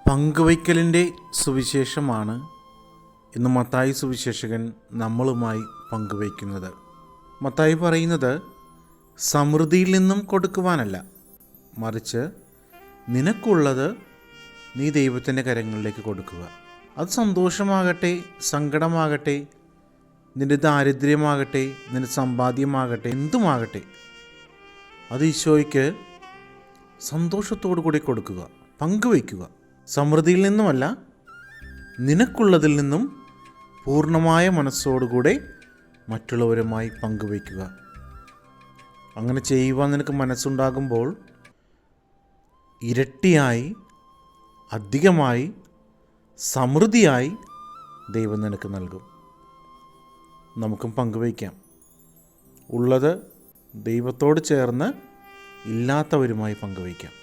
പങ്കുവയ്ക്കലിൻ്റെ സുവിശേഷമാണ് ഇന്ന് മത്തായി സുവിശേഷകൻ നമ്മളുമായി പങ്കുവയ്ക്കുന്നത്. മത്തായി പറയുന്നത് സമൃദ്ധിയിൽ നിന്നും കൊടുക്കുവാനല്ല, മറിച്ച് നിനക്കുള്ളത് നീ ദൈവത്തിൻ്റെ കരങ്ങളിലേക്ക് കൊടുക്കുക. അത് സന്തോഷമാകട്ടെ, സങ്കടമാകട്ടെ, നിൻ്റെ ദാരിദ്ര്യമാകട്ടെ, നിൻ്റെ സമ്പാദ്യമാകട്ടെ, എന്തുമാകട്ടെ, അത് ഈശോയ്ക്ക് സന്തോഷത്തോടു കൂടി കൊടുക്കുക, പങ്കുവയ്ക്കുക. സമൃദ്ധിയിൽ നിന്നുമല്ല, നിനക്കുള്ളതിൽ നിന്നും പൂർണ്ണമായ മനസ്സോടുകൂടെ മറ്റുള്ളവരുമായി പങ്കുവയ്ക്കുക. അങ്ങനെ ചെയ്യുവാൻ നിനക്ക് മനസ്സുണ്ടാകുമ്പോൾ ഇരട്ടിയായി, അധികമായി, സമൃദ്ധിയായി ദൈവം നിനക്ക് നൽകും. നമുക്കും പങ്കുവയ്ക്കാം. ഉള്ളത് ദൈവത്തോട് ചേർന്ന് ഇല്ലാത്തവരുമായി പങ്കുവയ്ക്കാം.